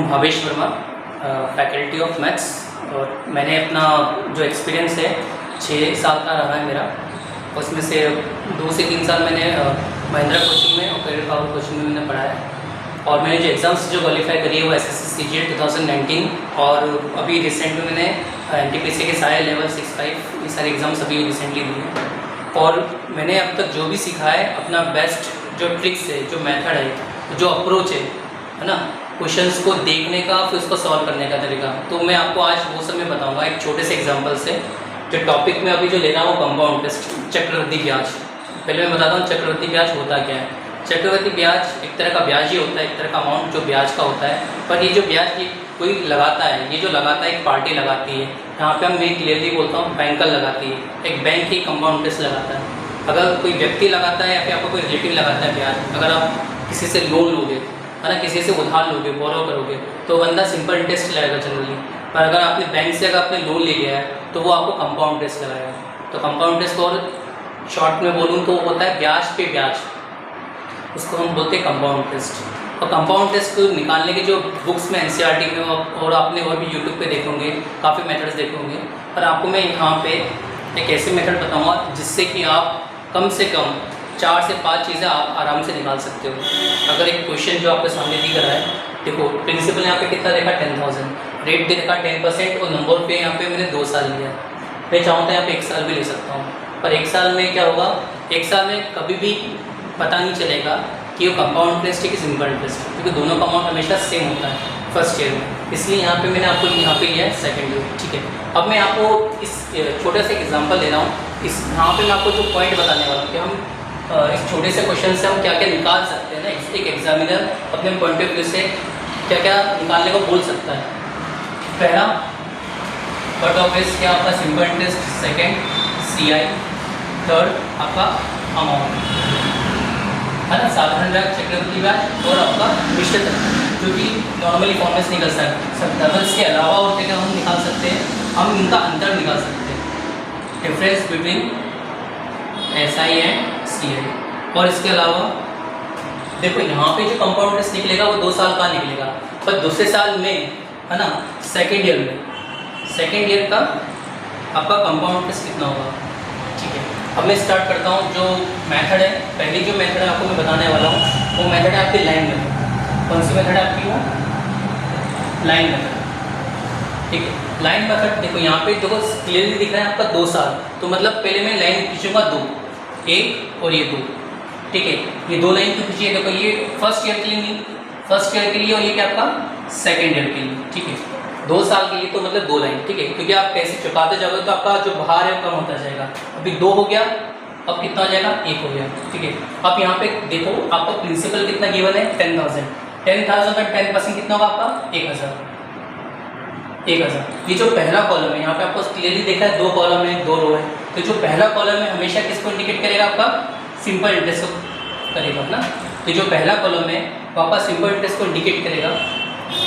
Bhavesh Verma, faculty of maths. और मैंने अपना जो एक्सपीरियंस है 6 साल का रहा है मेरा। उसमें से 2 से 3 साल मैंने महिंद्रा कोचिंग में और करियर पावर कोचिंग में मैंने पढ़ा है। और मैंने जो एग्ज़ाम्स जो क्वालिफाई करी है वो SSC CGL 2019 और अभी रिसेंट में मैंने NTPC के सारे लेवल 6, 5 ये सारे एग्ज़ाम्स अभी रिसेंटली दिए हैं। और मैंने अब तक जो भी सीखा है अपना बेस्ट जो ट्रिक्स है, जो मेथड है, जो अप्रोच है ना, क्वेश्चंस को देखने का फिर उसको सॉल्व करने का तरीका, तो मैं आपको आज वो सब मैं बताऊंगा एक छोटे से एग्जांपल से। जो टॉपिक में अभी जो ले रहा हूँ कंपाउंड इंटरेस्ट, चक्रवृद्धि ब्याज। पहले मैं बताता हूँ चक्रवृद्धि ब्याज होता क्या है। चक्रवृद्धि ब्याज एक तरह का ब्याज ही होता है, एक तरह का अमाउंट जो ब्याज का होता है। पर ये जो ब्याज ये कोई लगाता है, ये जो लगाता है एक पार्टी लगाती है। यहाँ पे मैं क्लियरली बोलता हूँ बैंकर लगाती है, एक बैंक ही कंपाउंड इंटरेस्ट लगाता है। अगर कोई व्यक्ति लगाता है या फिर आपका कोई रिलेटिव लगाता है ब्याज, अगर आप किसी से लोन लोगे है ना, किसी से उधार लोगे, बोरो करोगे, तो बंदा सिंपल इंटरेस्ट लगाएगा जनरली। पर अगर आपने बैंक से अगर आपने लोन ले लिया है तो वो आपको कंपाउंड इंटरेस्ट लगाएगा। तो कंपाउंड इंटरेस्ट और शॉर्ट में बोलूँ तो होता है ब्याज पे ब्याज, उसको हम बोलते हैं कंपाउंड इंटरेस्ट। और कंपाउंड इंटरेस्ट को निकालने के जो बुक्स में NCERT में और आपने और भी यूट्यूब पे देखोगे, काफ़ी मेथड्स देखोगे, पर आपको मैं यहाँ पे एक ऐसे मेथड बताऊँगा जिससे कि आप कम से कम 4 से 5 चीज़ें आप आराम से निकाल सकते हो। अगर एक क्वेश्चन जो आपके सामने दिख रहा है, देखो प्रिंसिपल यहाँ पे कितना देखा 10,000, रेट दे देखा 10% और नंबर पे यहाँ पे मैंने 2 साल लिया। मैं चाहूँ तो यहाँ पे 1 साल भी ले सकता हूँ, पर 1 साल में क्या होगा, 1 साल में कभी भी पता नहीं चलेगा कि वो कंपाउंड इंटरेस्ट है कि सिंपल इंटरेस्ट, क्योंकि दोनों का अमाउंट हमेशा सेम होता है फर्स्ट ईयर में। इसलिए यहाँ पे मैंने आपको यहाँ पे लिया है सेकेंड ईयर। ठीक है, अब मैं आपको इस छोटे से एग्जांपल दे रहा हूँ। इस यहाँ पे मैं आपको जो पॉइंट बताने वाला हूँ कि हम इस छोटे से क्वेश्चन से हम क्या क्या निकाल सकते हैं ना, एक एग्जामिनर अपने पॉइंट ऑफ व्यू से क्या क्या निकालने को बोल सकता है। पहला कट ऑफ इज क्या आपका simple interest, second CI, third आपका अमाउंट है ना, साधारण ब्याज, चक्रवृद्धि ब्याज और आपका मिश्रित जो कि नॉर्मली फॉर्म से निकल सकता है। इसके अलावा और क्या हम निकाल सकते हैं, हम इनका अंतर निकाल सकते हैं, difference between SI and CI। और इसके अलावा देखो यहाँ पे जो कंपाउंड इंटरेस्ट निकलेगा वो 2 साल का निकलेगा, पर दूसरे साल में है ना, सेकेंड ईयर में, सेकेंड ईयर का आपका कंपाउंड इंटरेस्ट कितना होगा। ठीक है, अब मैं स्टार्ट करता हूँ। जो मेथड है, पहली जो मेथड है आपको मैं बताने वाला हूँ वो मेथड है आपकी लाइन मेथड। कौन सी मेथड है आपकी वो, लाइन मेथड। ठीक है, लाइन मेथड देखो यहाँ पे देखो क्लियरली दिख रहा है आपका 2 साल, तो मतलब पहले मैं लाइन खींचूंगा 2, 1 और ये 2। ठीक है, ये 2 लाइन क्यों खींची है, देखो ये फर्स्ट ईयर के लिए, फर्स्ट ईयर के लिए और ये क्या आपका सेकेंड ईयर के लिए। ठीक है, 2 साल के लिए तो मतलब 2 लाइन। ठीक है, क्योंकि आप पैसे चुकाते जाओगे तो आपका जो भार है वो कम होता जाएगा। अभी 2 हो गया, अब कितना हो जाएगा, 1 हो गया। ठीक है, अब यहाँ पे देखो आपका प्रिंसिपल कितना गिवन है 10,000, 10,000 का 10% कितना होगा आपका 1,000। ये जो पहला कॉलम है यहाँ पे आपको क्लियरली देखा है 2 कॉलम है 2 रो है, तो जो पहला कॉलम है हमेशा किसको इंडिकेट करेगा, आपका सिंपल इंटरेस्ट को करेगा ना। तो जो पहला कॉलम है वो आपका सिंपल इंटरेस्ट को इंडिकेट करेगा।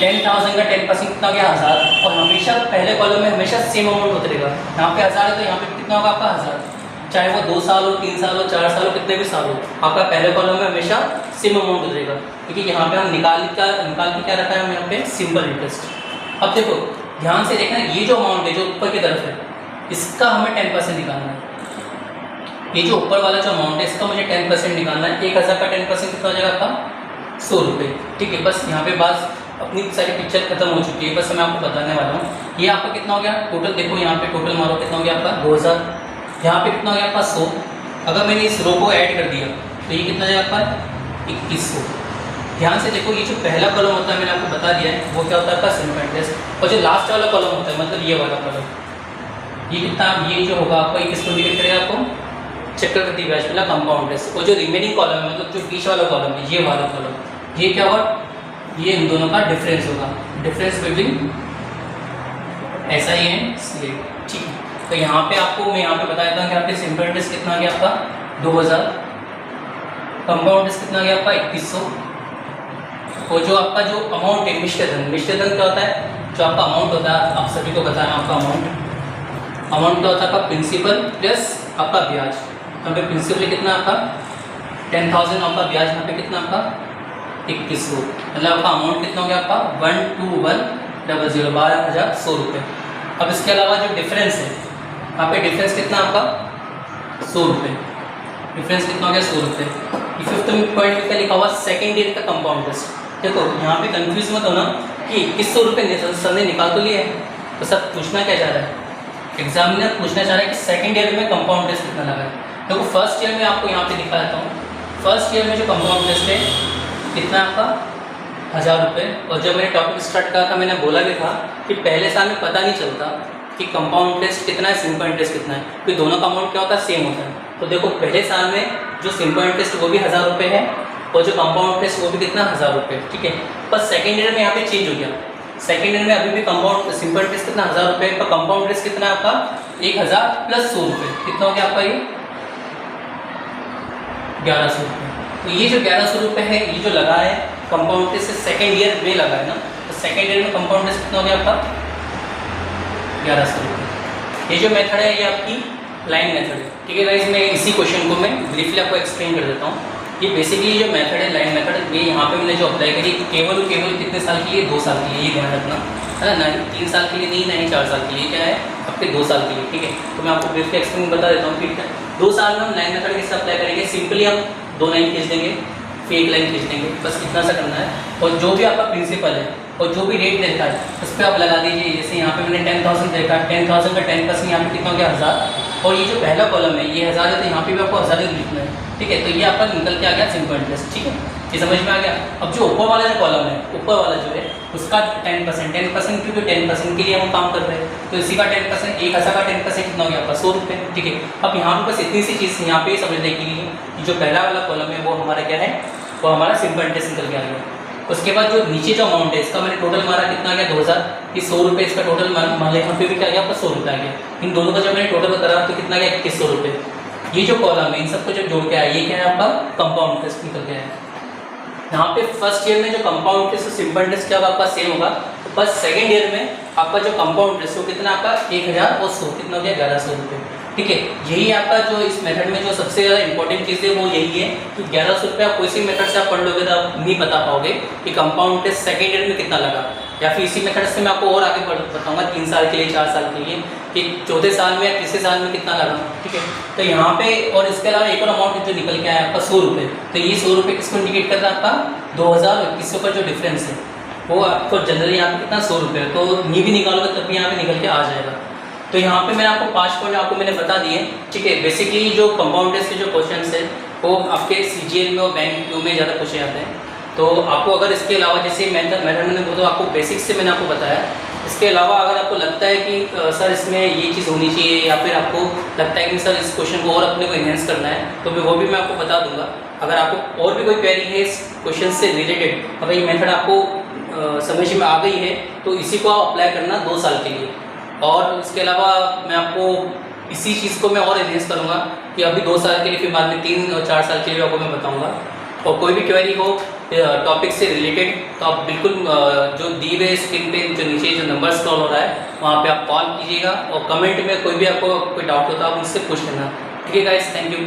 10,000 का 10% कितना हो गया 1000, और हमेशा पहले कॉलम में हमेशा सेम अमाउंट होता रहेगा। यहाँ पे 1000 है तो यहाँ पे कितना होगा आपका 1000, चाहे वो 2 साल हो, 3 साल हो, 4 साल हो, कितने भी साल हो, आपका पहले कॉलम में हमेशा सेम अमाउंट होता रहेगा, क्योंकि यहाँ पे हम निकाल के क्या रखा है हम यहाँ पे सिंपल इंटरेस्ट। अब देखो ध्यान से देखना, ये जो अमाउंट है जो ऊपर की तरफ है इसका हमें 10% निकालना है। ये जो ऊपर वाला जो अमाउंट है इसका मुझे 10% निकालना है। 1,000 का 10% कितना हो जाएगा आपका 100 रुपये। ठीक है, बस यहाँ पे बात अपनी सारी पिक्चर खत्म हो चुकी है, बस मैं आपको बताने वाला हूँ। ये आपका कितना हो गया टोटल, देखो यहाँ पे टोटल मारो कितना हो गया आपका 2,000, यहाँ पे कितना हो गया आपका 100। अगर मैंने इस रो को ऐड कर दिया तो ये कितना जाएगा आपका 2100। ध्यान से देखो, ये जो पहला कॉलम होता है मैंने आपको बता दिया है वो क्या होता है आपका सिंपल इंटरेस्ट, और जो लास्ट वाला कॉलम होता है मतलब ये वाला कॉलम, ये कितना, ये जो होगा आपको ये किसको इंडिकेट करेगा, आपको चक्रवृद्धि ब्याज मतलब कंपाउंड इंटरेस्ट। और जो रिमेनिंग कॉलम है मतलब जो बीच वाला कॉलम है ये वाला कॉलम, ये क्या होगा, ये इन दोनों का डिफरेंस होगा, difference between SI and CI। ठीक है, तो यहाँ पे आपको मैं यहाँ पे बता देता हूँ कि आपके सिंपल इंटरेस्ट कितना आ गया आपका 2,000, कंपाउंड इंटरेस्ट कितना आ गया आपका 2100, और जो आपका जो अमाउंट है मिश्रधन क्या होता है, जो आपका अमाउंट होता है आप सभी को बताना, आपका अमाउंट क्या होता है आपका प्रिंसिपल प्लस आपका ब्याज। यहाँ पे प्रिंसिपल कितना आपका 10,000, आपका ब्याज यहाँ पे कितना आपका 2100, मतलब आपका अमाउंट कितना हो गया आपका 12100, 12,100 रुपये। अब इसके अलावा जो डिफरेंस है, यहाँ पे डिफरेंस कितना आपका 100 रुपये, डिफरेंस कितना हो गया 100 रुपये। फिफ्थ पॉइंट पे लिखा हुआ सेकेंड ईयर का कंपाउंड टेस्ट। देखो यहाँ पे कंफ्यूज मत होना कि 2100 रुपये सर ने निकाल तो लिए है, तो सर पूछना क्या चाह रहा है, एग्जामिनर पूछना चाह रहा है कि सेकेंड ईयर में कंपाउंड टेस्ट कितना लगा है। देखो फर्स्ट ईयर में आपको यहाँ पे दिखा देता हूँ, फर्स्ट ईयर में जो कंपाउंड टेस्ट है कितना आपका 1000 रुपये। और जब मैंने टॉपिक स्टार्ट करा था मैंने बोला भी था कि पहले साल में पता नहीं चलता कि कंपाउंड टेस्ट कितना है, सिंपल टेस्ट कितना है, क्योंकि दोनों का अमाउंट क्या होता है, सेम होता है। तो देखो पहले साल में जो सिंपल टेस्ट वो भी 1000 रुपये है और जो कंपाउंड टेस्ट वो भी कितना 1000 रुपये, ठीक है। पर सेकेंड ईयर में यहाँ पे चेंज हो गया, सेकेंड ईयर में अभी भी कंपाउंड सिंपल टेस्ट कितना 1000 रुपये, पर कंपाउंड टेस्ट कितना है आपका 1000 प्लस 100 रुपये, कितना हो गया आपका ये 1100 रुपये। तो ये जो 1100 रुपये है ये जो लगा है कंपाउंड टेस्ट से सेकेंड ईयर में लगा है ना, तो सेकेंड ईयर में कंपाउंड टेस्ट कितना हो गया आपका 1100 रुपये। ये जो मेथड है ये आपकी लाइन मेथड है, ठीक है गाइस। मैं इसी क्वेश्चन को मैं ब्रीफली आपको एक्सप्लेन कर देता हूँ। ये बेसिकली जो मेथड है लाइन मेथड, ये यहाँ पे मैंने जो अप्लाई करी केवल कितने साल के लिए, 2 साल के लिए, ये ध्यान रखना है ना, 3 साल के लिए नहीं, ना ही 4 साल के लिए, क्या है आपके 2 साल के लिए, ठीक है। तो मैं आपको ब्रीफली एक्सप्लेन बता देता हूँ कि 2 साल में हम लाइन मेथड कैसे अप्लाई करेंगे। सिंपली हम 2 लाइन खींच देंगे, फिर 1 लाइन खींच देंगे, बस इतना सा करना है। और जो भी आपका प्रिंसिपल है और जो भी रेट देखा है उस पर आप लगा दीजिए। जैसे यहाँ पे मैंने 10,000 देखा, 10,000 का 10% यहाँ पे कितना हो गया 1000, और ये जो पहला कॉलम है ये 1000 है, तो यहाँ पे भी आपको 1000 ही लिखना है, ठीक है। तो ये आपका निकल के आ गया सिंपल इंटरेस्ट, ठीक है, ये समझ में आ गया। अब जो ऊपर वाला जो कॉलम है, ऊपर वाला जो है उसका 10%, क्योंकि 10% के लिए हम काम कर रहे हैं, तो इसी का 10%, 1000 का 10% कितना हो गया आपका 100 रुपये, ठीक है। अब यहाँ पर बस इतनी सी चीज़ यहाँ पे समझने के लिए कि जो पहला वाला कॉलम है वो हमारा क्या है, वो हमारा सिंपल इंटरेस्ट निकल के आ गया। उसके बाद जो नीचे जो अमाउंट है इसका मैंने टोटल मारा, कितना आ गया 2000, ये 100 रुपये इसका टोटल मान लें, फिर भी क्या आ गया आपका 100 रुपये आ गया। इन दोनों का जब मैंने टोटल करा तो कितना गया 2100 रुपये। ये जो कॉलम है इन सबको जब जोड़ के आया ये क्या है आपका कंपाउंड इंटरेस्ट निकल गया है। यहाँ पे फर्स्ट ईयर में जो कंपाउंड इंटरेस्ट सिंपल इंटरेस्ट क्या आपका सेम होगा, तो बस सेकेंड ईयर में आपका जो कंपाउंड इंटरेस्ट वो कितना आपका 1000 और 100 कितना हो गया 1100 रुपये, ठीक है। यही आपका जो इस मेथड में जो सबसे ज़्यादा इंपॉर्टेंट चीज़ है वो यही है कि 1100 रुपये आप कोई सी मेथड से आप पढ़ लोगे तो आप नहीं बता पाओगे कि कंपाउंड इंटरेस्ट सेकेंड ईयर में कितना लगा, या फिर इसी मेथड से मैं आपको और आगे बताऊंगा 3 साल के लिए, 4 साल के लिए कि चौथे साल में या तीसरे साल में कितना लगा, ठीक है। तो यहाँ पे और इसके अलावा एक और अमाउंट जो निकल के आया आपका 100 रुपये, तो ये 100 रुपये किसको इंडिकेट कर रहा है आपका 2000 और 2100 का जो डिफरेंस है वो आपको जनरली यहाँ पे कितना 100 रुपये, तो नहीं भी निकालोगे तब भी यहाँ पे निकल के आ जाएगा। तो यहाँ पे मैंने आपको 5 पॉइंट आपको मैंने बता दिए, ठीक है। बेसिकली जो कंपाउंड टेस्ट के जो क्वेश्चन है वो आपके CGL में और बैंक में ज़्यादा पूछे जाते हैं। तो आपको अगर इसके अलावा जैसे मेथड मैंने बोला आपको बेसिक्स से मैंने आपको बताया, इसके अलावा अगर आपको लगता है कि सर इसमें ये चीज़ होनी चाहिए, या फिर आपको लगता है कि सर इस क्वेश्चन को और अपने को इन्हेंस करना है, तो वो भी मैं आपको बता दूंगा। अगर आपको और भी कोई क्वेरी है इस क्वेश्चन से रिलेटेड, अगर ये मेथड आपको समझ में आ गई है तो इसी को आप अप्लाई करना 2 साल के लिए। और इसके अलावा मैं आपको इसी चीज़ को मैं और इन्हेंस करूँगा कि अभी 2 साल के लिए, फिर बाद में 3 और 4 साल के लिए आपको मैं बताऊँगा। और कोई भी क्वेरी हो टॉपिक से रिलेटेड तो आप बिल्कुल जो दी हुए स्क्रीन पे जो नीचे जो नंबर स्क्रॉल हो रहा है वहाँ पे आप कॉल कीजिएगा, और कमेंट में कोई भी आपको कोई डाउट होता है आप मुझसे पूछ लेना, ठीक है गाइस, थैंक यू।